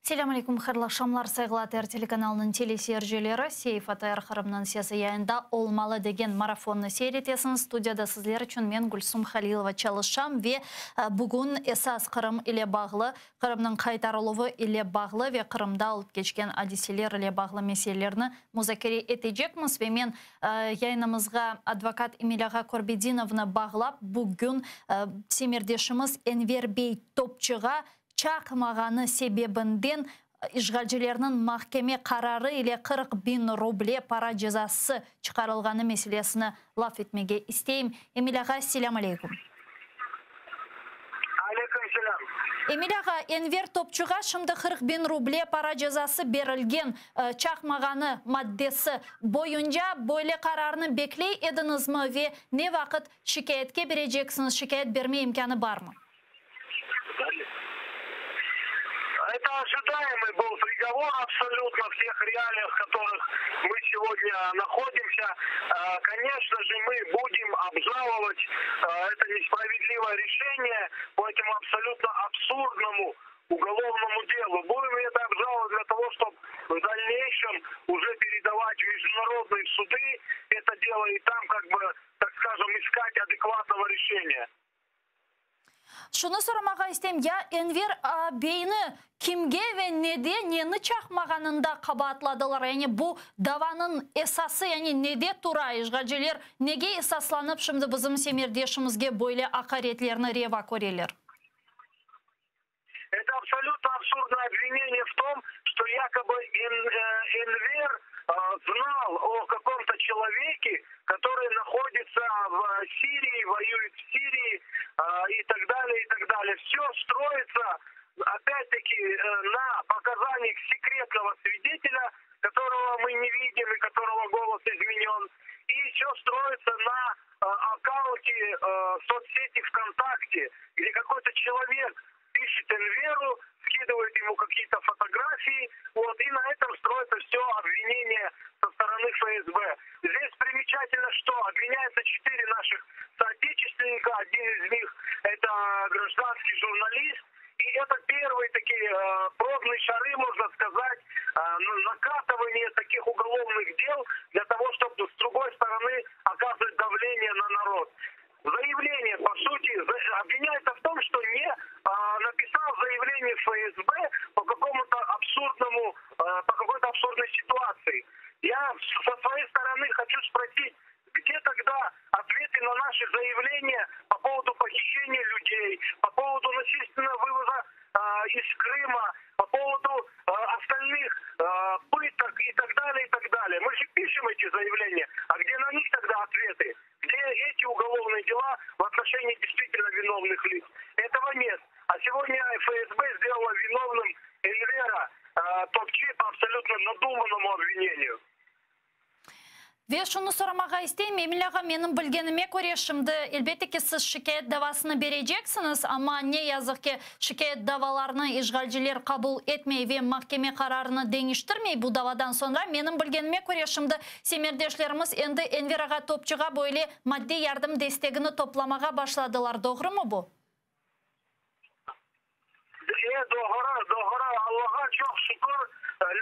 Selam aleykum, xırlı akşamlar, Saygılar teлеканалының телесережелері Сейф Атайыр Қырымның сесі яйында olmalı деген марафонны seyretесiniz. Студияда sizler için мен Гүлсім Халилова çalışam ve bugün esas Қырым ile bağlı, Қырымның қайтарылуы ile bağlı ve Қырымда alıp geçken hadiseler ile bağlı meselelerini müzakere edecekmiz ve men yayınımızga advokat Emiliaga Korbedinovna bağlap bugün semirdeşimiz Enver Bey Topçuğa çakmağanı sebebinden işgalcilerinin mahkeme kararı ile 40.000 ruble para cezası çıkarılganı meselesini laf etmege isteyim. Emil Ağa, selam aleyküm. Aleyküm selam. Emil Ağa, Enver Topçuğa şimdi 40.000 ruble para cezası verilgen çakmağanı maddesi boyunca böyle kararını bekley ediniz mi ve ne vakit şikayetke vereceksiniz, şikayet verme imkanı var mı? Это ожидаемый был приговор абсолютно в тех реалиях, в которых мы сегодня находимся. Конечно же, мы будем обжаловать это несправедливое решение по этому абсолютно абсурдному уголовному делу. Будем это обжаловать для того, чтобы в дальнейшем уже передавать в международные суды это дело и там, как бы, так скажем, искать адекватного решения. Şunu sormağa isteyim, ya Enver Bey'ni kimge ve neni çakmağanında kabahatladılar? Yani bu davanın esası, yani nede tura işgalciler nege esaslanıp şimdi bizim semirdeşimizge böyle akaretlerini reva koreler? Это абсолютно абсурдное обвинение в том, что якобы Энвер знал о каком-то человеке, который находится в Сирии, воюет в Сирии и так далее, и так далее. Все строится, опять-таки, на показаниях секретного свидетеля, которого мы не видим и которого голос изменен. И все строится на аккаунте соцсети ВКонтакте, где какой-то человек пишет Энверу, скидывает ему какие-то фотографии, вот, и на этом строится все обвинение со стороны ФСБ. Здесь примечательно, что обвиняются 4 наших соотечественника, один из них это гражданский журналист, и это первые такие пробные шары, можно сказать, накатывание таких уголовных дел для того, чтобы с другой стороны оказывать давление на народ. Заявление, по сути, обвиняется в том, что не написал заявление ФСБ по какому-то абсурдному, по какой-то абсурдной ситуации. Я со своей стороны хочу спросить, где тогда ответы на наши заявления по поводу похищения людей, по поводу насильственного вывоза из Крыма, по поводу остальных пыток и так далее, и так далее. Мы же пишем эти заявления, а где на них тогда ответы? Где эти уголовные дела в отношении действительно виновных лиц? Этого нет. А сегодня ФСБ сделала виновным Энвера Топчи по абсолютно надуманному обвинению. Ve şunu sormağa isteyeyim, Emil Ağa, benim bilgenime göre şimdi elbette ki siz şikayet davasını vereceksiniz ama ne yazık ki şikayet davalarını işgalciler kabul etmeyi ve mahkeme kararını değiştirmeyi bu davadan sonra benim bilgenime göre şimdi semirdeşlerimiz endi Enver Ağa Topçuğa böyle maddi yardım desteğini toplamağa başladılar. Doğru mu bu? Doğru. Allah'a çok şükür.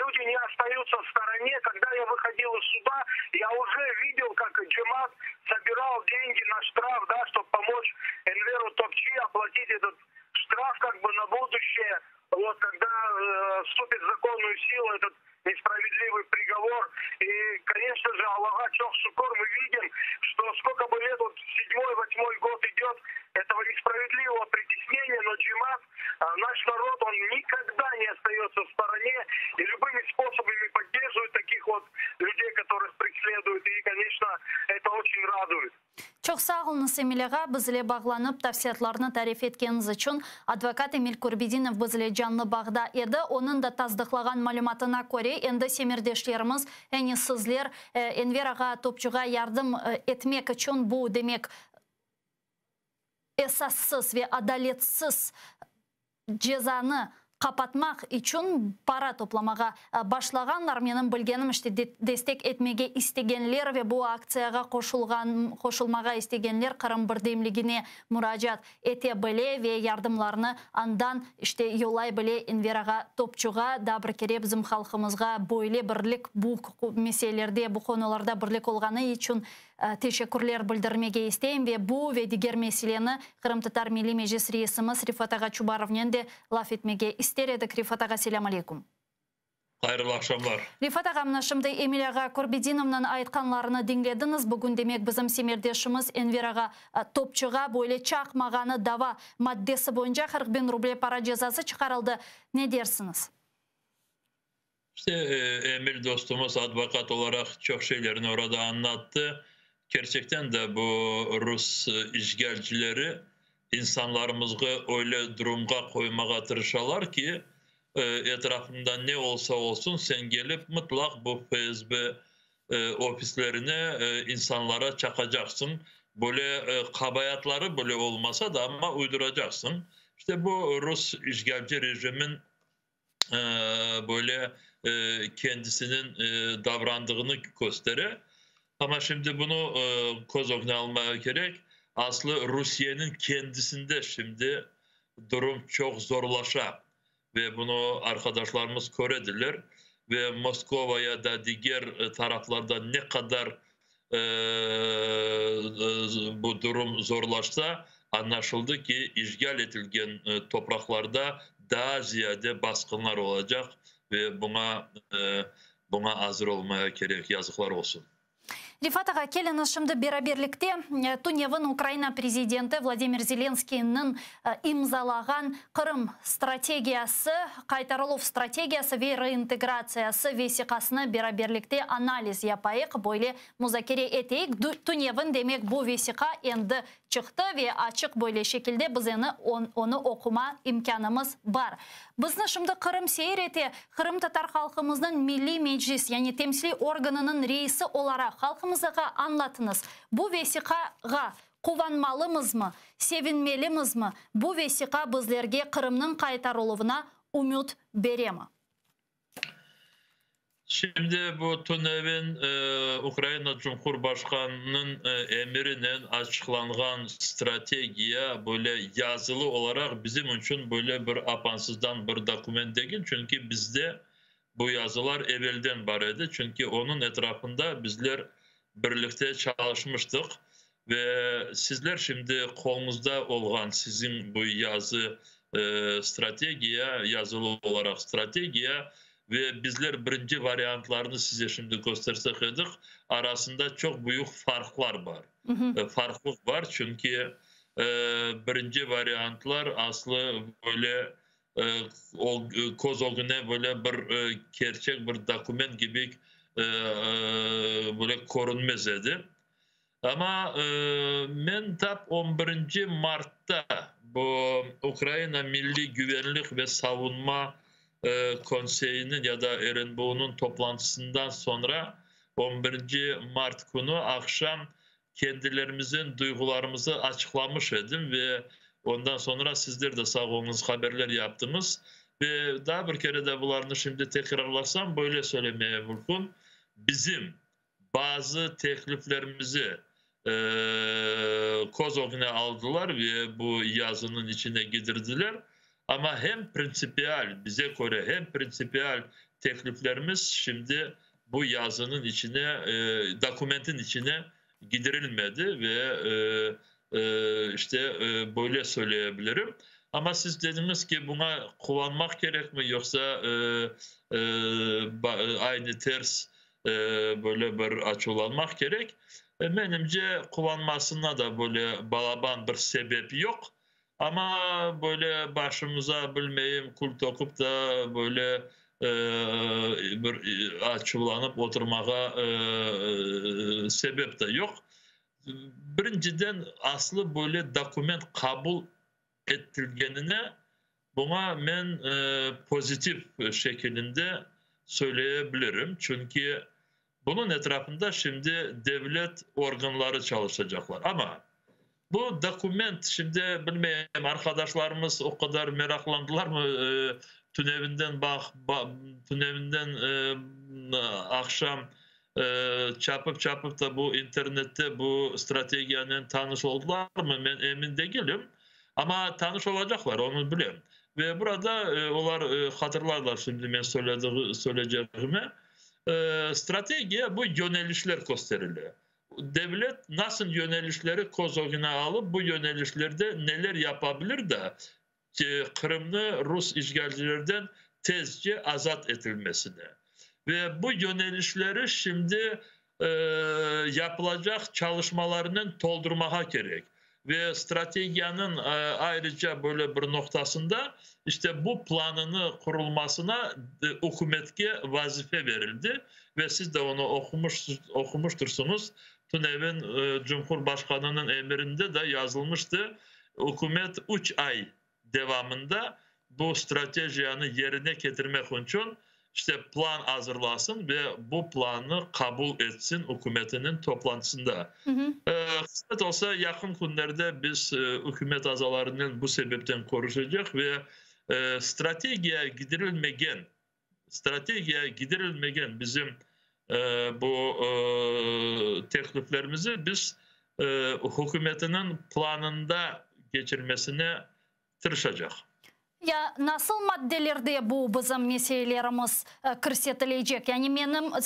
Люди не остаются в стороне. Когда я выходил из суда, я уже видел, как Джемат собирал деньги на штраф, да, чтобы помочь Энверу Топчи оплатить этот штраф как бы на будущее. Вот когда вступит в законную силу этот несправедливый приговор. И, конечно же, Аллаха чох шукур, мы видим, что сколько бы лет, вот 7-8 год идет этого несправедливого притеснения, но Джемат, наш народ, он никогда не остается в стороне и любыми способами поддерживает таких вот людей, которых преследуют. И, конечно, это очень радует. Çok sağ olunuz Emil Ağa, bizle bağlanıp tavsiyatlarını tarif ettiğiniz için. Advokat Emil Korbedinov bizle canlı bağda edi. Onun da tasdiqlagan malumatına göre endi semirdeşlerimiz, yani sizler Enver Ağa Topçuğa yardım etmek için bu demek esassız ve adaletsiz cezanı kapatmak için para toplamağa başlaganlar. Menin bilgenim işte destek etmege istegenler ve bu aksiyaga koşulmağa istegenler Kırım Birdemligine müracaat ete bile ve yardımlarını andan işte yolay bile Enveraga topçuğa da bir kere bizim halkımızga böyle birlik bu meselelerde, bu konularda birlik olganı için teşekkürler bildirmege isteyim ve bu ve diğer meseleni Kırım Tatar Milli Meclis Reisimiz Rifat Ağa Çubarov'nen de laf etmege ister edik. Rifat Ağa, selam aleyküm. Hayırlı akşamlar. Rifat Ağamna, şimdi Emil Ağa Korbidinov'nun aytkanlarını dinlediniz. Bugün demek bizim semerdeşimiz Enveraga topçuğa böyle çakmağanı dava maddesi boyunca 40.000 ruble para cezası çıkarıldı. Ne dersiniz? İşte Emil dostumuz advokat olarak çok şeylerini orada anlattı. Gerçekten de bu Rus işgalcileri insanlarımızı öyle durumda koymaya tırışarlar ki etrafında ne olsa olsun sen gelip mutlak bu FSB ofislerine insanlara çakacaksın. Böyle kabayatları böyle olmasa da ama uyduracaksın. İşte bu Rus işgalci rejimin böyle kendisinin davrandığını gösterir. Ama şimdi bunu kozogna almaya gerek. Aslı Rusya'nın kendisinde şimdi durum çok zorlaşa ve bunu arkadaşlarımız körediler ve Moskova'ya da diğer taraflarda ne kadar bu durum zorlaşsa anlaşıldı ki işgal edilgen topraklarda daha ziyade baskınlar olacak ve buna hazır olmaya gerek. Yazıklar olsun. Rifat Ağa, keliniz şimdi beraberlikte Tunev'in Ukrayna prezidenti Vladimir Zelenskiy'nin imzalagan Kırım stratejiyası, Kaytarılov stratejiyası ve reintegrasiyası vesikasını beraberlikte analiz yapayık, böyle müzakere eteyik. Tunev'in demek bu vesika endi çıktı ve açık böyle şekilde biz onu okuma imkanımız var. Biz şimdi Kırım seyreti, Kırım Tatar halkımızın Milli Meclis yani temsili organının reisi olarak halkımıza anlatınız. Bu vesikaga kullanmalımız mı, sevinmelimiz mi? Bu vesika bizlerge Kırım'ın kaytarılığına umut verir mi? Şimdi bu Tunev'in Ukrayna Cumhurbaşkanı'nın emrinin açıklanan stratejiye böyle yazılı olarak bizim için böyle bir apansızdan bir doküman değil. Çünkü bizde bu yazılar evvelden vardı. Çünkü onun etrafında bizler birlikte çalışmıştık. Ve sizler şimdi kolunuzda olan sizin bu yazı stratejiye, yazılı olarak stratejiye ve bizler birinci varyantlarını size şimdi göstersek edik. Arasında çok büyük farklar var. Farklılık var çünkü birinci varyantlar aslı böyle kozogune böyle bir gerçek bir doküman gibi böyle korunmaz idi. Ama ben tab 11. Mart'ta bu Ukrayna Milli Güvenlik ve Savunma Konseyi'nin ya da RNBO'nun toplantısından sonra 11. Mart günü akşam kendilerimizin duygularımızı açıklamış edim ve ondan sonra sizler de sağ olunuz haberler yaptınız ve daha bir kere de bunlarını şimdi tekrarlasam böyle söylemeye mümkün. Bizim bazı tekliflerimizi kozoguna aldılar ve bu yazının içine gidirdiler. Ama hem prinsipiyel, bize göre hem prinsipiyel tekliflerimiz şimdi bu yazının içine, dokümentin içine gidirilmedi ve işte böyle söyleyebilirim. Ama siz dediniz ki buna kullanmak gerek mi yoksa aynı ters böyle bir açılanmak gerek. Benimce kullanmasına da böyle balaban bir sebebi yok. Ama böyle başımıza bilmeyim kul tokup da böyle bir açılanıp oturmaya sebep de yok. Birinciden aslı böyle doküment kabul ettirilgenine buna ben pozitif şeklinde söyleyebilirim. Çünkü bunun etrafında şimdi devlet organları çalışacaklar. Ama Bu dokument şimdi bilmiyorum arkadaşlarımız o kadar meraklandılar mı? Tünevinden Tünevinden akşam çapıp da bu internette bu stratejiyle tanış oldular mı? Ben emin değilim. Ama tanış olacaklar, onu biliyorum. Ve burada onlar hatırlarlar şimdi ben söyleyeceğimi. Stratejiye bu yönelişler gösteriliyor. Devlet nasıl yönelişleri kozoguna alıp bu yönelişlerde neler yapabilir de Kırım'ı Rus işgalcilerden tezce azat edilmesine. Ve bu yönelişleri şimdi yapılacak çalışmalarının doldurmaya gerek. Ve stratejiyanın ayrıca böyle bir noktasında işte bu planını kurulmasına hükümetke vazife verildi. Ve siz de onu okumuştursunuz. Tünev'in Cumhurbaşkanı'nın emrinde de yazılmıştı. Hükümet 3 ay devamında bu stratejiyanı yerine getirmek için işte plan hazırlasın ve bu planı kabul etsin hükümetinin toplantısında. Kısmet olsa yakın günlerde biz hükümet azalarının bu sebepten konuşacak ve stratejiye gidirilmegen bizim bu tekliflerimizi biz hükümetinin planında geçirmesine tırışacak. Ya nasıl maddelerde bu bizim meselelerimiz kırsetileyecek? Yani benim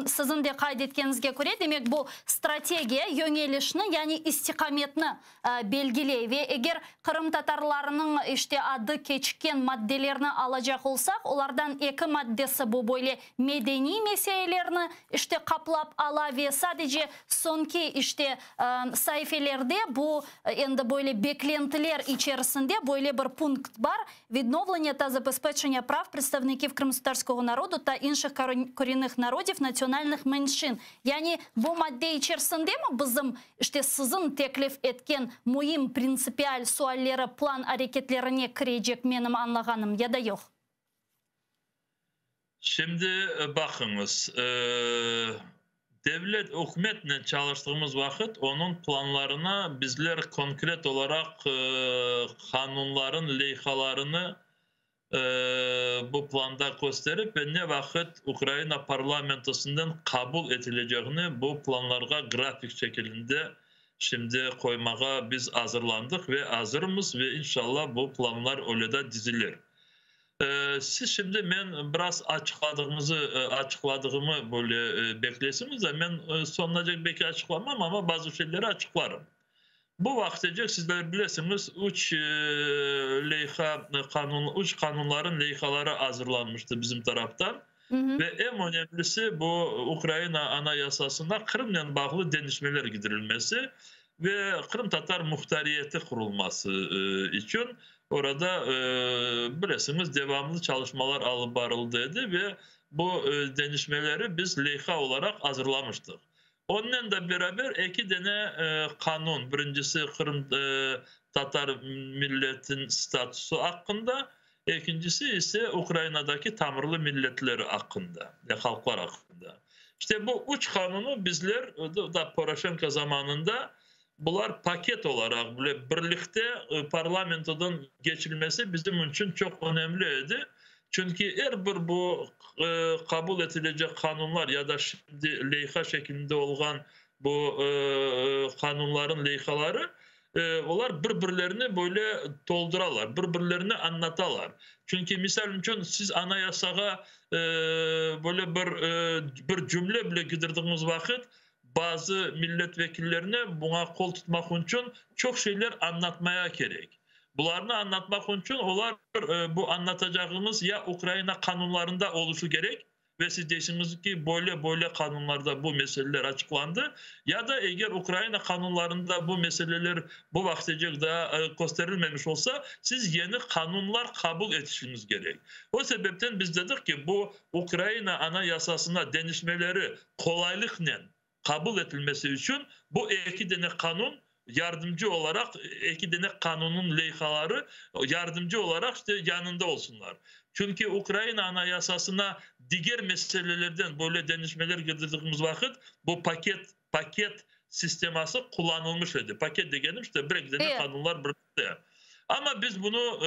sizin de kaydetkenizge göre demek bu stratejiya yönelişini yani istikametini belgiley ve eğer Kırım Tatarlarının işte adı geçken maddelerini alacak olsak onlardan iki maddesi bu böyle medeni meselelerini işte kaplap ala ve sadece sonki işte sayfelerde bu endi böyle beklentiler içerisinde böyle bir punkt var. Відновлення та забезпечення прав представників кримськотатарського народу та інших корінних народів національних меншин. Yani bu madde içerisinde mi bizim işte sizin teklif etken muhim prinsipiyel sualleri plan hareketlerine girecek benim anlağanım ya da yok? Şimdi bakınız devlet hükümetle çalıştığımız vakit onun planlarına bizler konkret olarak kanunların leyhalarını bu planda gösterip ve ne vakit Ukrayna parlamentosundan kabul edileceğini bu planlara grafik şeklinde şimdi koymaya biz hazırlandık ve hazırız ve inşallah bu planlar öyle de dizilir. Siz şimdi ben biraz açıkladığımı böyle beklesiniz de ben sonlanacak belki açıklamam ama bazı şeyleri açıklarım. Bu vaxtacak sizler bilirsiniz 3 kanunların leyhaları hazırlanmıştı bizim taraftan. Ve en önemlisi bu Ukrayna Anayasasında Kırım'la bağlı değişmeler gidirilmesi ve Kırım Tatar muhtariyeti kurulması için orada bilirsiniz devamlı çalışmalar alıp varıldıydı ve bu değişmeleri biz leyha olarak hazırlamıştık. Onunla da beraber iki tane kanun, birincisi Kırım Tatar milletin statüsü hakkında, ikincisi ise Ukrayna'daki Tamırlı milletleri hakkında, halklar hakkında. İşte bu üç kanunu bizler da Poroshenko zamanında bunlar paket olarak böyle birlikte parlamentodan geçirilmesi bizim için çok önemliydi. Çünkü eğer bu kabul edilecek kanunlar ya da şimdi leyha şeklinde olan bu kanunların leyhaları onlar birbirlerini böyle doldurarlar, birbirlerini anlatarlar. Çünkü misal için siz anayasaya böyle bir cümle bile gidirdiğiniz vakit bazı milletvekillerine buna kol tutmak için çok şeyler anlatmaya gerek. Bunlarını anlatmak için onlar bu anlatacağımız ya Ukrayna kanunlarında oluşu gerek ve siz dersiniz ki böyle kanunlarda bu meseleler açıklandı ya da eğer Ukrayna kanunlarında bu meseleler bu vaxtacık da gösterilmemiş olsa siz yeni kanunlar kabul etişiniz gerek. O sebepten biz dedik ki bu Ukrayna Anayasasına değişmeleri kolaylıkla kabul edilmesi için bu iki tane kanun yardımcı olarak iki tane kanunun leyhaları yardımcı olarak işte yanında olsunlar. Çünkü Ukrayna Anayasasına diğer meselelerden böyle değişmeler getirdiğimiz vakit bu paket sisteması kullanılmış idi. Paket degenim işte birlikte kanunlar birlikte. Ama biz bunu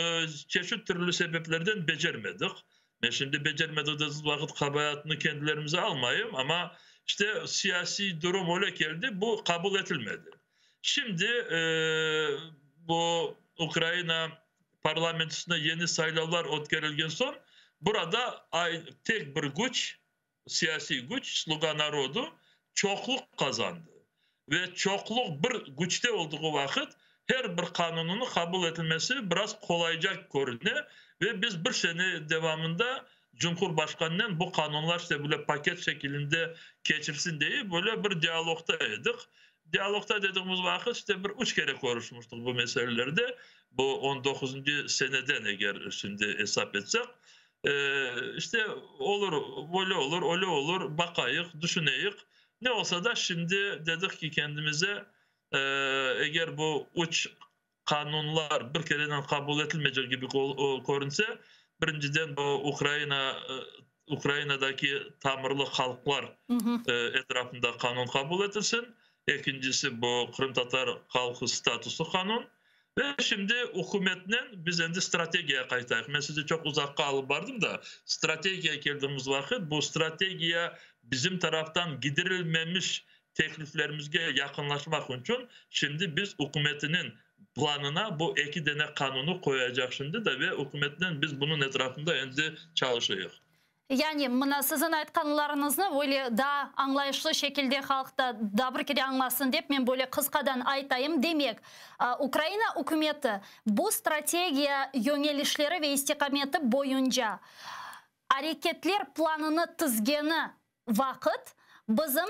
çeşitli türlü sebeplerden becermedik. Ben şimdi becermediğimiz vakit kabahatını kendilerimize almayayım ama işte siyasi durum öyle geldi, bu kabul edilmedi. Şimdi bu Ukrayna parlamentosuna yeni sayılar ötkərilgen son burada tek bir güç, siyasi güç, Sluga Narodu çokluk kazandı. Ve çokluk bir güçte olduğu vakit her bir kanunun kabul edilmesi biraz kolayca görünüyor. Ve biz bir sene devamında Cumhurbaşkanı'nın bu kanunlar işte böyle paket şeklinde geçirsin diye böyle bir diyalogdaydık. Diyalogda dediğimiz vakit işte bir 3 kere konuşmuştuk bu meselelerde. Bu 19. seneden eğer şimdi hesap etsek. İşte olur, böyle olur, öyle olur, bakayık, düşüneyik. Ne olsa da şimdi dedik ki kendimize eğer bu uç kanunlar bir kereden kabul edilmeyecek gibi görünse, birinciden bu Ukrayna'daki tamirli halklar etrafında kanun kabul edilsin. İkincisi bu Kırım Tatar halkı statüsü kanun. Ve şimdi hükümetle biz endi stratejiye kaytayıq. Ben sizi çok uzakka alıp vardım da stratejiye geldiğimiz vakit bu stratejiye bizim taraftan gidirilmemiş tekliflerimizge yakınlaşmak için şimdi biz hükümetinin planına bu 2 tane kanunu koyacak şimdi de ve hükümetle biz bunun etrafında endi çalışıyıq. Yani mına sizin aytkanlarınızны böyle daha anlayışlı şekilde halkta da bir kere anlasın deyip men böyle kıskadan aytayım. Demek Ukrayna hükümeti bu stratejiya yönelişleri ve istikameti boyunca hareketler planını tizgeni vakit bizim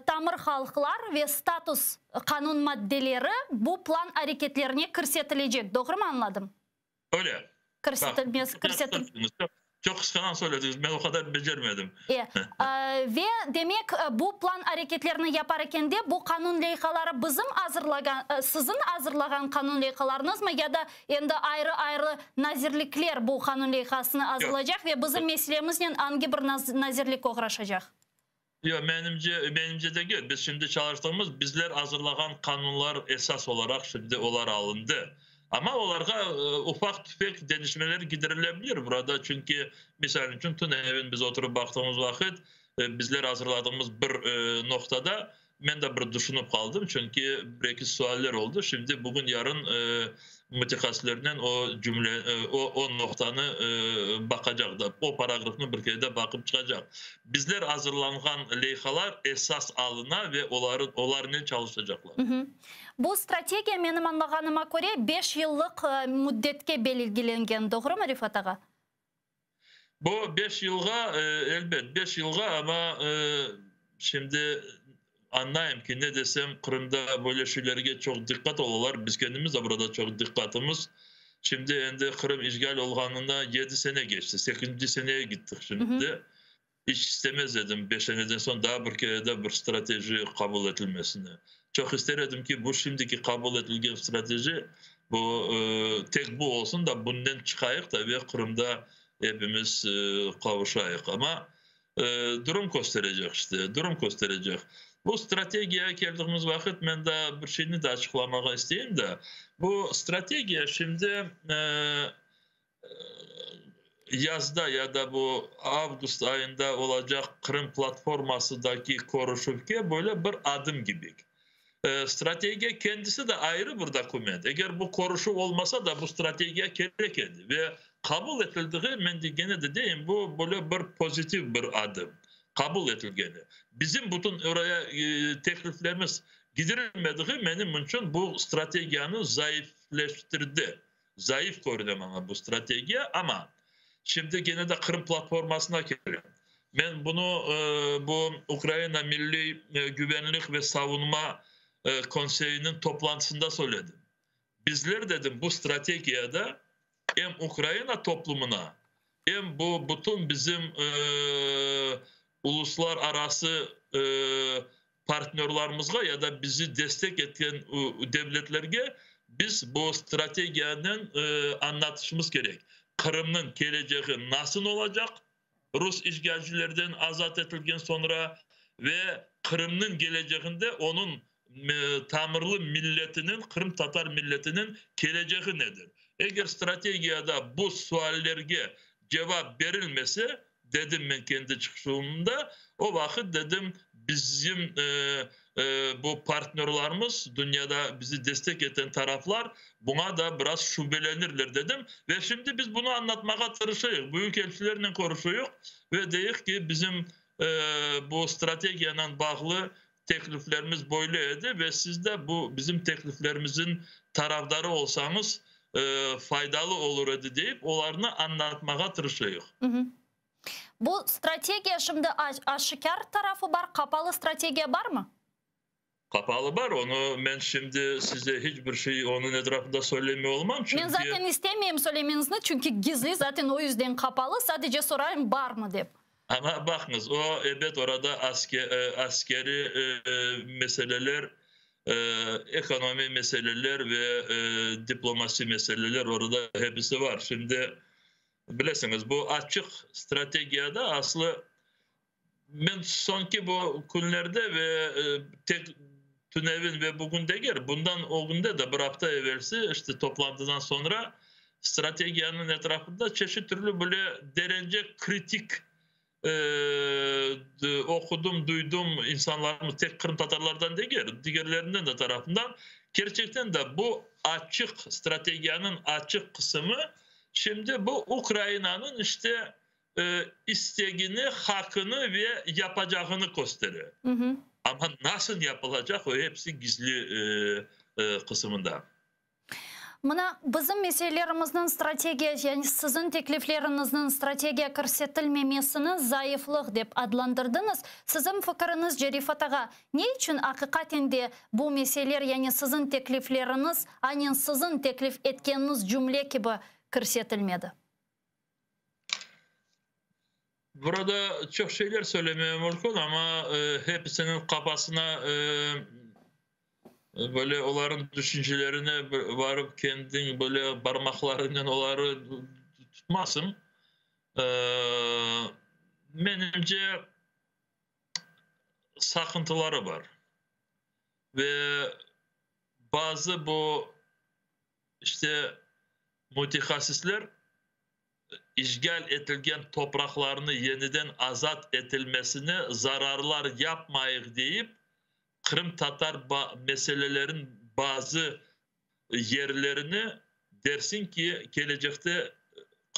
tamir halklar ve status kanun maddeleri bu plan hareketlerine kırsetilecek. Doğru mu anladım? Öyle. Çok kıskanan söylediniz. Ben o kadar becermedim. Ve demek bu plan hareketlerini yaparken de bu kanun leyhaları bizim sizin hazırlagan kanun leyhalarınız mı ya da endi ayrı nazirlikler bu kanun leyhasını hazırlayacak ve bizim meselemizle hangi bir nazirlik uğraşacak? Yok, benimce de gel. Biz şimdi çalıştığımız bizler hazırlagan kanunlar esas olarak şimdi onlar alındı. Ama onlara ufak tüfek denişmeler giderilebilir burada. Çünkü misal için Tünev'in biz oturup baktığımız vakit bizler hazırladığımız bir noktada ben de bir düşünüp kaldım. Çünkü bir-iki sualler oldu. Şimdi bugün yarın mütehassislerden o cümle o noktanı bakacak da o paragrafını bir kere de bakıp çıkacak. Bizler hazırlanan leyhalar esas alına ve onların çalışacaklar. Bu stratejiya benim anlaganyma göre 5 yıllık müddetke belirlengen, doğru mu Rifat ağa? Bu 5 yılga elbet 5 yılga ama şimdi anlayayım ki ne desem Kırım'da böyle şeylerge çok dikkat olurlar. Biz kendimiz de burada çok dikkatimiz. Şimdi endi Kırım işgal olganına 7 sene geçti. 8. seneye gittik şimdi. Hiç istemez dedim 5 seneden sonra daha bir kere de bir strateji kabul edilmesini. Çok isterdim ki bu şimdiki kabul edilen strateji bu tek bu olsun da bundan çıkayık da ve Kırım'da hepimiz kavuşayık ama durum gösterecek işte durum gösterecek. Bu stratejiye geldiğimiz vakit ben de bir şeyini de açıklamak isteyeyim de bu stratejiye şimdi yazda ya da bu Ağustos ayında olacak Kırım platformasındaki konuşupke böyle bir adım gibi. Strateji kendisi de ayrı bir doküment. Eğer bu konuşu olmasa da bu stratejiye gerekirdi ve kabul edildiği ben de gene de diyeyim bu böyle bir pozitif bir adım. Kabul edilgeni. Bizim bütün oraya tekliflerimiz gidirilmediği benim için bu stratejiyi zayıfleştirdi. Zayıf görünüyor bana bu strateji ama şimdi gene de Kırım platformasına geliyorum. Ben bunu bu Ukrayna Milli Güvenlik ve Savunma Konseyi'nin toplantısında söyledim. Bizler dedim bu stratejiyede hem Ukrayna toplumuna hem bu bütün bizim uluslararası partnerlerimizle ya da bizi destek eden devletlerge biz bu stratejinin anlatışımız gerek. Kırım'ın geleceği nasıl olacak? Rus işgalcilerden azat edilgen sonra ve Kırım'ın geleceğinde onun Tamirli milletinin, Kırım Tatar milletinin geleceği nedir? Eğer stratejiyada bu suallerge cevap verilmese, dedim ben kendi çıkışımda, o vakit dedim bizim bu partnerlerimiz, dünyada bizi destek eden taraflar buna da biraz şüphelenirler dedim. Ve şimdi biz bunu anlatmaya çalışıyoruz. Büyükelçilerle konuşuyoruz ve diyoruz ki bizim bu stratejiyle bağlı tekliflerimiz böyleydi ve siz de bu bizim tekliflerimizin taraftarı olsanız faydalı olur deyip onlarını anlatmaya çalışıyoruz. Bu strateji şimdi aşikar tarafı var, kapalı strateji var mı? Kapalı var, onu ben şimdi size hiçbir şey onun etrafında söylemiyor olmam. Çünkü... Ben zaten istemeyeyim söylemenizi çünkü gizli, zaten o yüzden kapalı, sadece sorayım var mı diye. Ama bakınız o evet orada askeri meseleler, ekonomi meseleler ve diplomasi meseleler orada hepsi var. Şimdi bilirsiniz bu açık stratejiyada aslı ben sonki bu günlerde ve Tünevin ve bugün de bundan o günde de bir hafta evvelsi işte toplantıdan sonra stratejiyanın etrafında çeşitli türlü böyle derece kritik okudum, duydum insanlarımız tek Kırım Tatarlardan değil, diğerlerinden de tarafından gerçekten de bu açık stratejiyanın açık kısmı şimdi bu Ukrayna'nın işte isteğini, hakkını ve yapacağını gösteriyor. Ama nasıl yapılacak o hepsi gizli kısmında. Mına bizim meselelerimizin stratejiya, yani sizin tekliflerinizin stratejiya körsetilmemesini zayıflık dep adlandırdınız. Sizin fikriniz Cerifat ağa, ne için hakikaten de bu meseleler, yani sizin teklifleriniz, aynen sizin teklif etkeniniz cümle gibi körsetilmedi? Burada çok şeyler söylemeye mümkün ama hepsinin kafasına böyle onların düşüncelerine varıp kendin böyle parmaklarından onları tutmasın. Benimce sakıntıları var. Ve bazı bu işte mütehassisler işgal edilgen topraklarını yeniden azat edilmesine zararlar yapmayık deyip Kırım Tatar meselelerin bazı yerlerini dersin ki gelecekte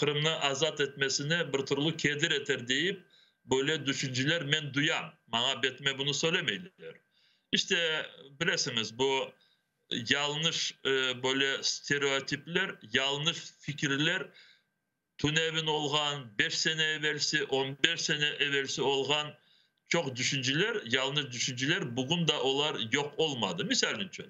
Kırım'ı azat etmesine bir türlü kedir eter deyip böyle düşünceler ben duyam. Bana betme bunu söylemeydiler. İşte bilirsiniz bu yanlış böyle stereotipler, yanlış fikirler Tünevin olgan 5 sene evvelsi, 15 sene evvelsi olgan çok düşünceler, yanlış düşünceler bugün de olar yok olmadı. Misal için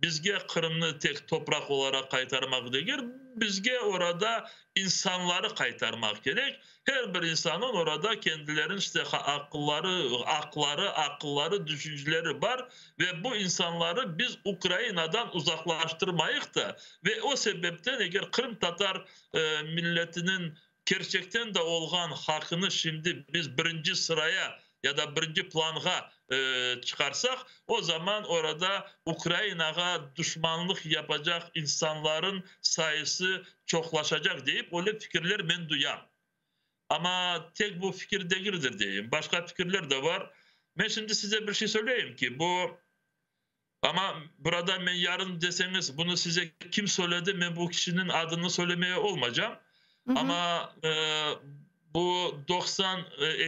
bizge Kırım'ı tek toprak olarak kaytarmak değil, bizge orada insanları kaytarmak gerek. Her bir insanın orada kendilerinin işte akılları, düşünceleri var ve bu insanları biz Ukrayna'dan uzaklaştırmayık da ve o sebepten eğer Kırım Tatar milletinin gerçekten de olgan hakkını şimdi biz birinci sıraya ya da birinci plana çıkarsak o zaman orada Ukrayna'ya düşmanlık yapacak insanların sayısı çoklaşacak deyip öyle fikirler ben duyam. Ama tek bu fikir değildir diyeyim. Başka fikirler de var. Ben şimdi size bir şey söyleyeyim ki bu ama burada ben yarın deseniz bunu size kim söyledi ben bu kişinin adını söylemeye olmayacağım. Ama bu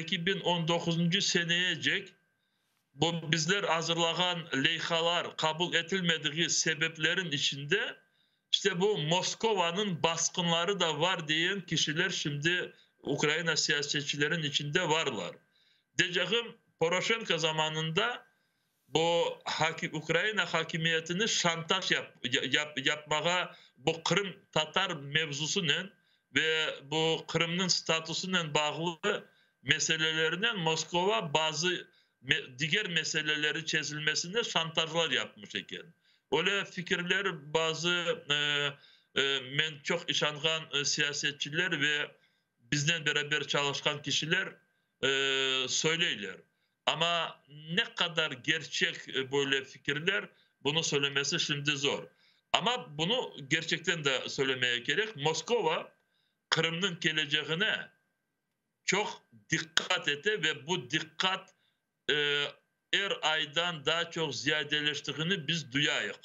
2019. seneyecek bu bizler hazırlayan leyhalar kabul edilmediği sebeplerin içinde işte bu Moskova'nın baskınları da var diyen kişiler şimdi Ukrayna siyasetçilerin içinde varlar. Diyeceğim Poroshenko zamanında bu Ukrayna hakimiyetini şantaj yapmaya bu Kırım Tatar mevzusunun ve bu Kırım'ın statüsüyle bağlı meselelerinden Moskova bazı diğer meseleleri çözülmesinde şantajlar yapmış iken. Öyle fikirler bazı ben çok işangan siyasetçiler ve bizden beraber çalışkan kişiler söyleyler. Ama ne kadar gerçek böyle fikirler, bunu söylemesi şimdi zor. Ama bunu gerçekten de söylemeye gerek. Moskova Kırım'ın geleceğine çok dikkat etti ve bu dikkat her aydan daha çok ziyadeleştiğini biz duyayık.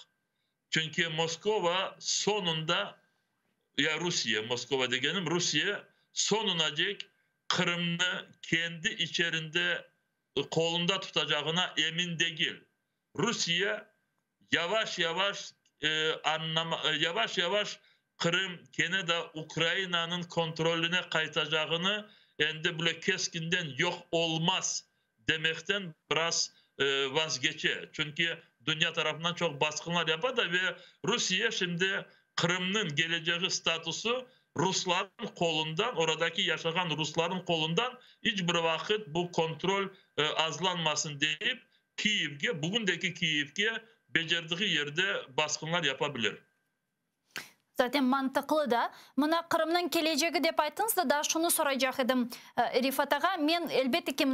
Çünkü Moskova sonunda, ya Rusya, Moskova degenim Rusya sonuna dek Kırım'ı kendi içerisinde kolunda tutacağına emin değil. Rusya yavaş yavaş yavaş yavaş Kırım gene de Ukrayna'nın kontrolüne kaytacağını, endi böyle keskinden yok olmaz demekten biraz vazgeçe. Çünkü dünya tarafından çok baskınlar yapar da ve Rusya şimdi Kırım'ın geleceği statüsü Rusların kolundan, oradaki yaşayan Rusların kolundan hiçbir vakit bu kontrol azlanmasın deyip Kiev'e, bugündeki Kiev'e becerdiği yerde baskınlar yapabilir. Zaten mantıklı da. Mına Kırım'ın geleceği dep aytınız da şunu soracak edim Rifat ağa. Men elbette ki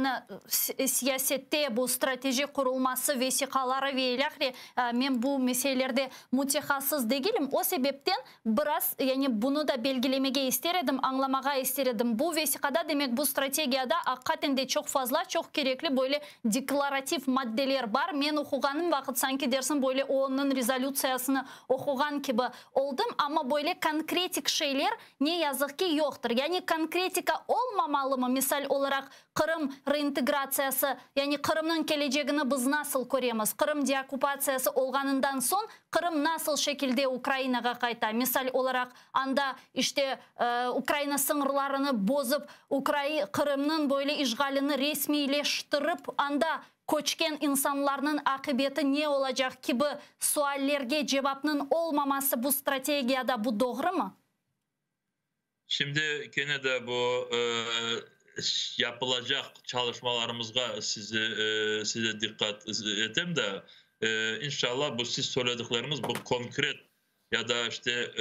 siyasette bu strateji kurulması vesikaları ve ilahri men bu meselelerde mütehassıs değilim. O sebepten biraz yani bunu da belgelemeye isterim, anlamaya isterim. Bu vesikada demek bu stratejiyada hakikaten de çok fazla, çok gerekli böyle deklaratif maddeler var. Men okuganım vakit sanki dersin böyle onun rezolüsyasını okugan gibi oldum ama böyle konkretik şeyler ne yazık ki yoktur. Yani konkretika olmamalı mı? Misal olarak Kırım reintegrasyası, yani Kırım'ın geleceğini biz nasıl göremiz? Kırım deokupasiyası olganından son Kırım nasıl şekilde Ukrayna'ya kayta? Misal olarak anda işte Ukrayna sınırlarını bozup Kırım'ın böyle işgalini resmileştirip anda koçken insanların akıbeti ne olacak gibi suallerge cevapının olmaması bu stratejiyada bu doğru mu? Şimdi gene de bu yapılacak çalışmalarımızda size dikkat edeyim de inşallah bu siz söylediklerimiz bu konkret ya da işte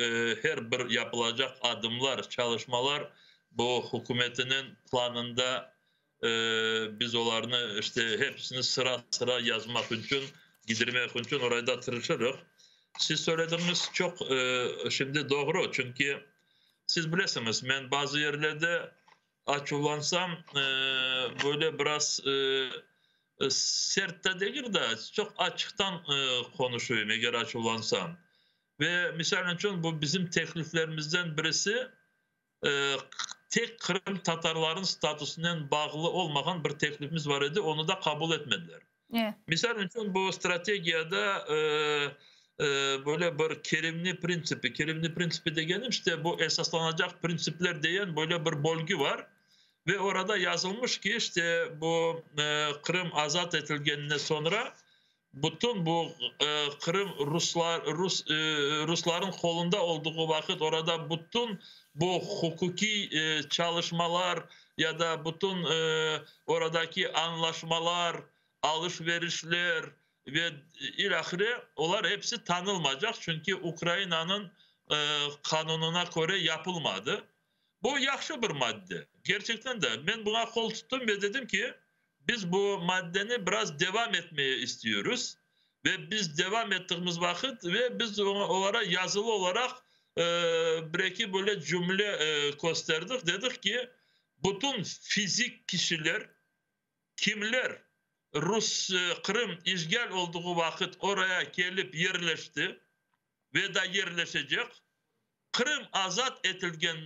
her bir yapılacak adımlar, çalışmalar bu hükümetinin planında biz onlarını işte hepsini sıra sıra yazmak için, gidirmek için orada tırışırız. Siz söylediğiniz çok şimdi doğru çünkü siz bilirsiniz ben bazı yerlerde açıklansam böyle biraz sert de değil de çok açıktan konuşuyorum eğer açıklansam. Ve misal için bu bizim tekliflerimizden birisi tek Kırım Tatarların statüsünden bağlı olmayan bir teklifimiz var idi. Onu da kabul etmediler. Evet. Misal için bu stratejiyada böyle bir kerimli prinsipi degenim işte bu esaslanacak prensipler diyen böyle bir bölge var. Ve orada yazılmış ki işte bu Kırım azat edilgeninden sonra bütün bu Kırım Rusların kolunda olduğu vakit orada bütün bu hukuki çalışmalar ya da bütün oradaki anlaşmalar, alışverişler ve ilahire onlar hepsi tanınmayacak. Çünkü Ukrayna'nın kanununa göre yapılmadı. Bu yaxşı bir madde. Gerçekten de ben buna kol tuttum ve dedim ki biz bu maddeni biraz devam etmeye istiyoruz. Ve biz devam ettiğimiz vakit ve biz onlara yazılı olarak bir böyle cümle gösterdik. Dedik ki bütün fizik kişiler kimler Kırım işgal olduğu vakit oraya gelip yerleşti ve da yerleşecek. Kırım azat edilgen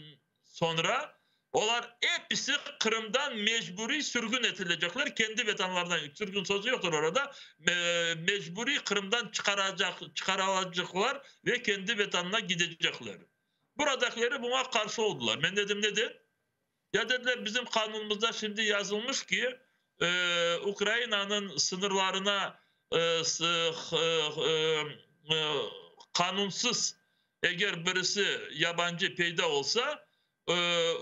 sonra onlar hepsi Kırım'dan mecburi sürgün edilecekler. Kendi vatanlarından sürgün sözü yoktur orada. Mecburi Kırım'dan çıkarılacaklar ve kendi vatanına gidecekler. Buradakileri buna karşı oldular. Ben dedim neden? Ya dediler bizim kanunumuzda şimdi yazılmış ki Ukrayna'nın sınırlarına kanunsuz eğer birisi yabancı peyda olsa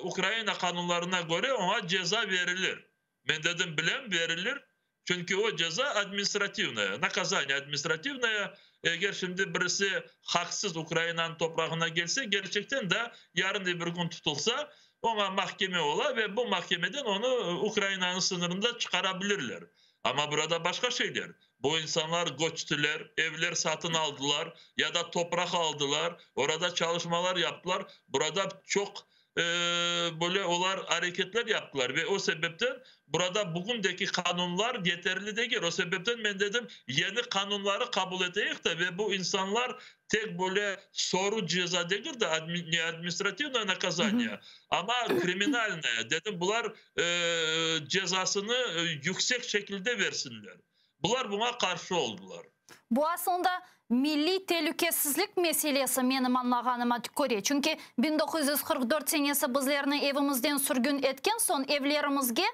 Ukrayna kanunlarına göre ona ceza verilir. Ben dedim bilem verilir. Çünkü o ceza administrativnaya, nakazanya administrativnaya eğer şimdi birisi haksız Ukrayna'nın toprağına gelse gerçekten de yarın bir gün tutulsa ona mahkeme ola ve bu mahkemeden onu Ukrayna'nın sınırında çıkarabilirler. Ama burada başka şeyler. Bu insanlar göçtüler, evler satın aldılar ya da toprak aldılar. Orada çalışmalar yaptılar. Burada çok böyle olar hareketler yaptılar ve o sebepten burada bugündeki kanunlar yeterli değil. O sebepten ben dedim yeni kanunları kabul edeyik de ve bu insanlar tek böyle soru ceza değil de administratifne naказание ama kriminaline dedim bunlar cezasını yüksek şekilde versinler. Bunlar buna karşı oldular. Bu aslında milli tehlikesizlik meselesi benim anlağanıma göre. Çünkü 1944 senesi bizlerini evimizden sürgün etken son evlerimizge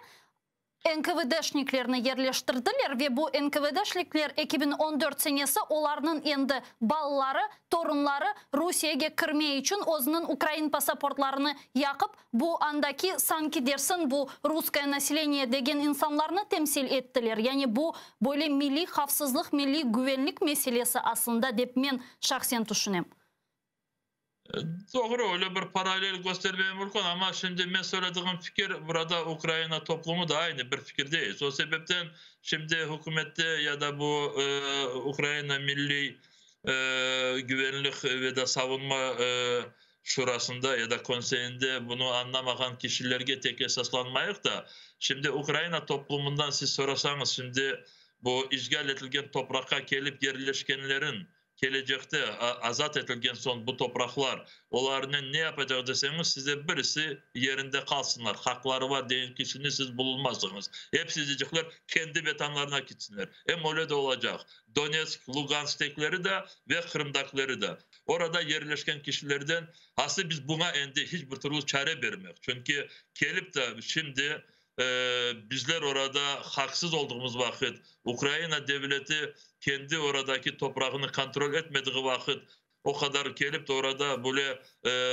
NKVD'şniklerini yerleştirdiler ve bu NKVD'şnikler 2014 senesi onların endi balları, torunları Rusiyaga kirmey için o'zining Ukrayn pasaportlarini yakıp bu andaki sanki dersin bu Ruskaya nasilение degen insanlarını temsil ettiler. Yani bu böyle milli xavfsizlik, milli güvenlik meselesi aslında dep men şahsen düşünem. Doğru öyle bir paralel göstermeye mümkün ama şimdi ben söylediğim fikir burada Ukrayna toplumu da aynı bir fikir değil. O sebepten şimdi hükümette ya da bu Ukrayna Milli Güvenlik ve de Savunma Şurasında ya da konseyinde bunu anlamayan kişilerge tek esaslanmayık da şimdi Ukrayna toplumundan siz sorasanız şimdi bu işgal edilgen toprakka gelip yerleşkenlerin gelecekte azat edilgen son bu topraklar onların ne yapacak deseniz size birisi yerinde kalsınlar. Hakları var deyin kişinin siz bulunmazsınız. Hepsi diyecekler kendi vatanlarına gitsinler. Öyle de olacak. Donetsk, Lugansk'tekileri de ve Kırım'dakileri de. Orada yerleşken kişilerden aslında biz buna endi hiçbir türlü çare vermek. Çünkü gelip de şimdi bizler orada haksız olduğumuz vakit Ukrayna devleti kendi oradaki toprağını kontrol etmediği vakit o kadar gelip de orada böyle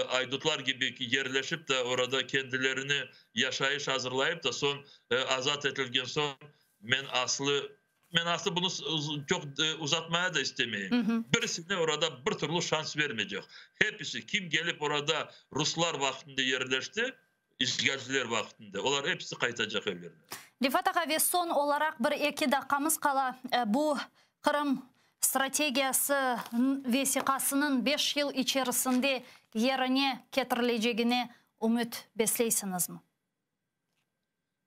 aydutlar gibi yerleşip de orada kendilerini yaşayış hazırlayıp da son azat edilgen son ben aslı bunu çok uzatmaya da istemeyeyim. Birisine orada bir türlü şans vermeyecek. Hepsi kim gelip orada Ruslar vaktinde yerleşti, işgalciler vaktinde. Onlar hepsi kaytacak evlerine. Rifat ağa ve son olarak bir iki dakikamız kala bu Kırım stratejisi vesikasının 5 yıl içerisinde yerine getirileceğine umut besleysiniz mi?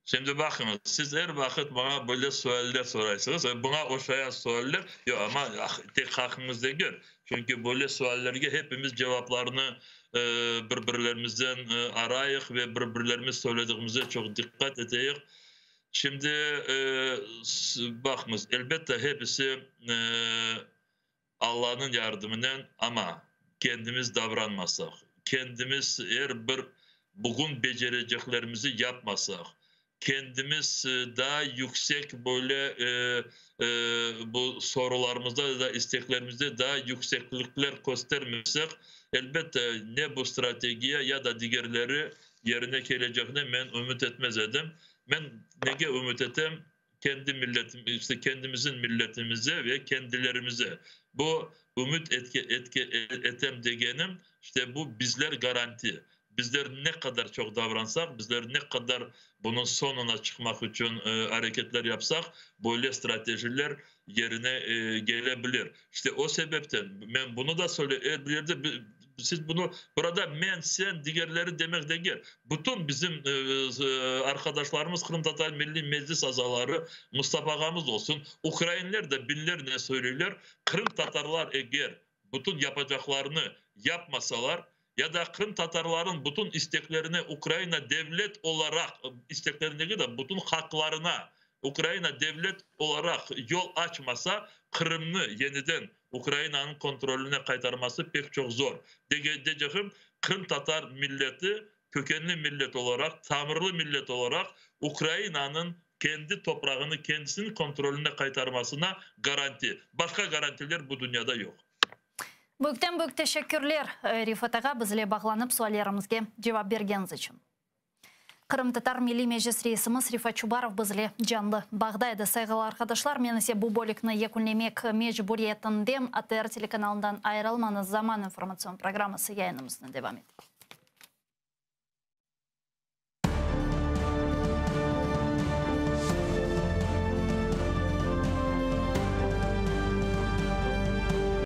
Şimdi bakın siz her vakit bana böyle sorular sorarsınız. Buna oşayan sorular yok ama tek hakkınızda gör. Çünkü böyle sorulara hepimiz cevaplarını birbirlerimizden arayık ve birbirlerimiz söylediğimize çok dikkat edeyik. Şimdi bakınız elbette hepsi Allah'ın yardımından ama kendimiz davranmasak, kendimiz eğer bir bugün becereceklerimizi yapmasak, kendimiz daha yüksek böyle bu sorularımızda da isteklerimizde daha yükseklikler göstermesek elbette ne bu stratejiye ya da diğerleri yerine geleceğine ben ümit etmez edim. Ben nege ümit etem kendi milletim işte kendimizin milletimize ve kendilerimize. Bu ümit etem degenim işte bu bizler garanti. Bizler ne kadar çok davransak, bizler ne kadar bunun sonuna çıkmak için hareketler yapsak, böyle stratejiler yerine gelebilir. İşte o sebepten ben bunu da söyleyeyim. Siz bunu burada men, sen, diğerleri demek değil. Bütün bizim arkadaşlarımız Kırım Tatar Milli Meclis azaları Mustafa Ağamız olsun. Ukraynalılar da binler ne söylüyorlar. Kırım Tatarlar eğer bütün yapacaklarını yapmasalar ya da Kırım Tatarların bütün isteklerini Ukrayna devlet olarak isteklerindeki de bütün haklarına Ukrayna devlet olarak yol açmasa Kırım'ı yeniden Ukrayna'nın kontrolüne kaytarması pek çok zor. Diyeceğim Kırım Tatar milleti kökenli millet olarak, tamirli millet olarak Ukrayna'nın kendi toprağını kendisinin kontrolüne kaytarmasına garanti. Başka garantiler bu dünyada yok. Büyük teşekkürler Rifat ağa bizle bağlanıp suallarımızga cevap bergeniz için. Kırım Tatar Milli Meclis reisimiz Rifat Çubarov bizle canlı bağdaydı. Saygılı arkadaşlar, men ise bu bölükni yekunlemek mecburiyetindeyim. ATR telekanalından ayrılmanız zaman informasyon programması yayınımızdan devam edelim.